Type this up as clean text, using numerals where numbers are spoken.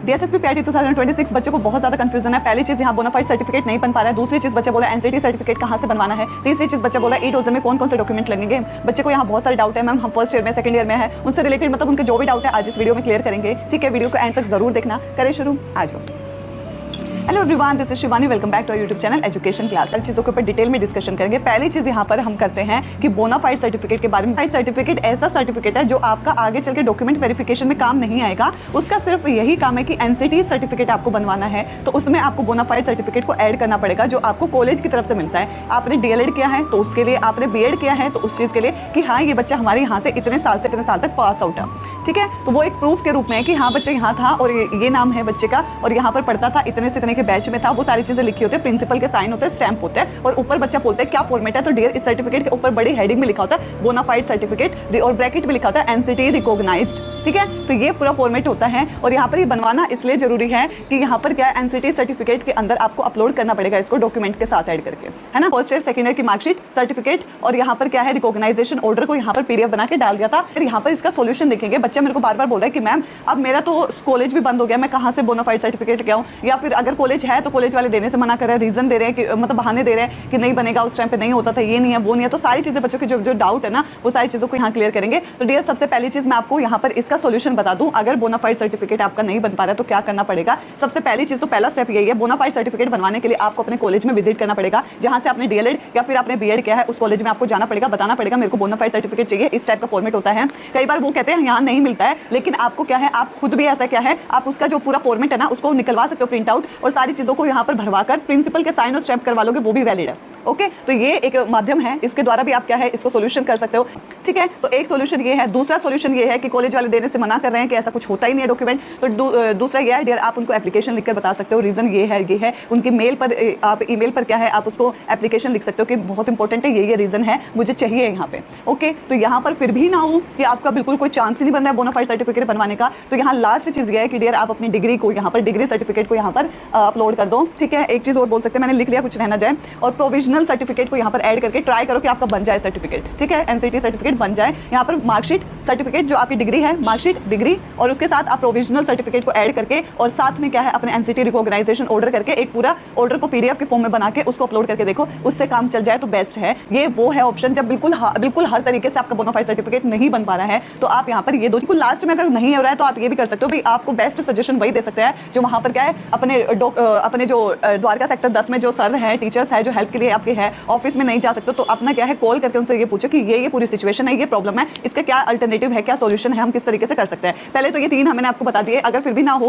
DSSP PRT 2026 बच्चों को बहुत ज्यादा कंफ्यूजन है। पहली चीज यहाँ बोनाफाइड सर्टिफिकेट नहीं बन पा रहा है। दूसरी चीज बच्चा बोला एनसीटी सर्टिफिकेट कहाँ से बनवाना है। तीसरी चीज बच्चा बोला ई डोजर में कौन कौन से डॉक्यूमेंट लगेंगे। बच्चे को यहाँ बहुत सारे डाउट है मैम, हम फर्स्ट ईयर में सेकंड ईयर में है, उनसे रिलेटेड मतलब उनके जो भी डाउट है आज इस वीडियो में क्लियर करेंगे। ठीक है, वीडियो को एंड तक जरूर देखना। करें शुरू, आ जाओ। Hello everyone, this is Shivani, welcome back to our YouTube channel education class. हर चीज़ों के ऊपर डिटेल में डिस्कशन करेंगे। पहली चीज़ यहाँ पर हम करते हैं कि बोनाफाइड सर्टिफिकेट के बारे में। फाइड सर्टिफिकेट ऐसा सर्टिफिकेट है जो आपका आगे चल के डॉक्यूमेंट वेरिफिकेशन में काम नहीं आएगा। उसका सिर्फ यही काम है कि एनसीटी सर्टिफिकेट आपको बनवाना है तो उसमें आपको बोनाफाइड सर्टिफिकेट को ऐड करना पड़ेगा जो आपको कॉलेज की तरफ से मिलता है। आपने डीएलएड किया है तो उसके लिए, आपने बीएड किया है तो उस चीज़ के लिए कि हाँ ये बच्चा हमारे यहाँ से इतने साल तक पास आउट है। ठीक है, तो वो एक प्रूफ के रूप में है कि हाँ बच्चा यहाँ था और ये नाम है बच्चे का और यहाँ पर पढ़ता था, इतने से इतने के बैच में था। वो सारी चीजें लिखी होती है, प्रिंसिपल के साइन होते हैं, स्टैंप होते हैं और ऊपर बच्चा बोलता है क्या फॉर्मेट है। तो डियर इस सर्टिफिकेट के ऊपर बड़ी हेडिंग में लिखा होता है बोनाफाइड सर्टिफिकेट और ब्रैकेट में लिखा होता है एनसीटी रिकॉग्नाइज्ड। ठीक है, तो ये पूरा फॉर्मेट होता है और यहाँ पर ये बनवाना इसलिए जरूरी है कि यहाँ पर क्या है एनसीटी सर्टिफिकेट के अंदर आपको अपलोड करना पड़ेगा इसको डॉक्यूमेंट के साथ ऐड करके, है ना। फर्स्ट ईयर सेकंड ईयर की मार्कशीट, सर्टिफिकेट और यहाँ पर क्या है रिकॉग्नाइजेशन ऑर्डर को यहाँ पर पीडीएफ बना के डाल दिया था। फिर यहाँ पर इसका सोल्यूशन देखेंगे। बच्चा मेरे को बार बार बोल रहा है कि मैम अब मेरा तो कॉलेज भी बंद हो गया, मैं कहाँ से बोनाफाइड सर्टिफिकेट लेके आऊँ, या फिर अगर कॉलेज है तो कॉलेज वाले देने से मना कर रहे हैं, रीजन दे रहे हैं कि मतलब बहाने दे रहे हैं कि नहीं बनेगा, उस टाइम पे नहीं होता था, ये नहीं है वो नहीं है। तो सारी चीजें बच्चों के जो डाउट है ना वो सारी चीजों को यहाँ क्लियर करेंगे। तो डियर सबसे पहली चीज मैं आपको यहाँ पर इसका सोल्यूशन बता दूं, अगर बोनाफाइड सर्टिफिकेट आपका नहीं बन पा रहा है तो क्या करना पड़ेगा। सबसे पहली चीज तो पहला स्टेप यही है, बोनाफाइड सर्टिफिकेट बनवाने के लिए आपको अपने कॉलेज में विजिट करना पड़ेगा। जहां से आपने डीएलएड या फिर आपने बीएड किया है उस कॉलेज में आपको जाना पड़ेगा, बताना पड़ेगा मेरे को बोनाफाइड सर्टिफिकेट चाहिए। इस टाइप का फॉर्मेट होता है। कई बार वो कहते हैं यहाँ नहीं मिलता है, लेकिन आपको क्या है, आप खुद भी ऐसा क्या है, आप उसका जो पूरा फॉर्मेट है ना उसको निकलवा सकते हो प्रिंट आउट और सारी चीजों को यहाँ पर भरवा कर प्रिंसिपल के साइन और स्टैम्प करवा लोगे, वो भी वैलिड है। ओके, तो ये एक माध्यम है, इसके द्वारा भी आप क्या है इसको सोल्यूशन कर सकते हो। ठीक है, तो एक सोल्यूशन ये है। दूसरा सोल्यूशन ये है कि कॉलेज वाले देने से मना कर रहे हैं कि ऐसा कुछ होता ही नहीं है डॉक्यूमेंट, तो दूसरा ये है डियर आप उनको एप्लीकेशन लिखकर बता सकते हो, रीजन ये है उनकी मेल पर, आप ईमेल पर क्या है आप उसको एप्लीकेशन लिख सकते हो कि बहुत इंपॉर्टेंट है, ये रीजन है मुझे चाहिए यहाँ पे। ओके, तो यहाँ पर फिर भी ना हो कि आपका बिल्कुल कोई चांस ही नहीं बन रहा है बोनाफाइड सर्टिफिकेट बनवाने का, तो यहाँ लास्ट चीज ये है कि डियर आप अपनी डिग्री को यहाँ पर, डिग्री सर्टिफिकेट को यहाँ पर अपलोड कर दो। ठीक है, एक चीज और बोल सकते हैं, मैंने लिख लिया कुछ रहना जाए, और प्रोविजनल सर्टिफिकेट को यहाँ पर ऐड करके ट्राई करो कि आपका बन जाए सर्टिफिकेट। ठीक है, एनसीटी सर्टिफिकेट बन जाए। यहाँ पर मार्कशीट सर्टिफिकेट जो आपकी डिग्री है, मार्कशीट डिग्री, और उसके साथ आप प्रोविजनल सर्टिफिकेट को ऐड करके और साथ में क्या है अपने एनसीटी रिकॉग्नाइजेशन ऑर्डर करके एक पूरा ऑर्डर को पीडीएफ के फॉर्म में बना के उसको अपलोड करके देखो, उससे काम चल जाए तो बेस्ट है। ये वो है ऑप्शन जब बिल्कुल हर तरीके से आपका बोनाफाइड सर्टिफिकेट नहीं बन पा रहा है, तो आप यहाँ पर ये दो, लास्ट में अगर नहीं हो रहा है तो आप ये भी कर सकते हो भाई, आपको बेस्ट सजेशन वही दे सकते हैं जो वहाँ पर क्या है अपने जो द्वारका सेक्टर 10 में जो सर है, टीचर्स है जो हेल्प के लिए आपके है, ऑफिस में नहीं जा सकते तो अपना क्या है कॉल करके उनसे ये पूछो कि ये पूरी सिचुएशन है, ये प्रॉब्लम है, इसका क्या अल्टरनेटिव है, क्या सॉल्यूशन है, हम किस तरीके से कर सकते हैं। पहले तो ये तीन हमने आपको बता दिए, अगर फिर भी ना हो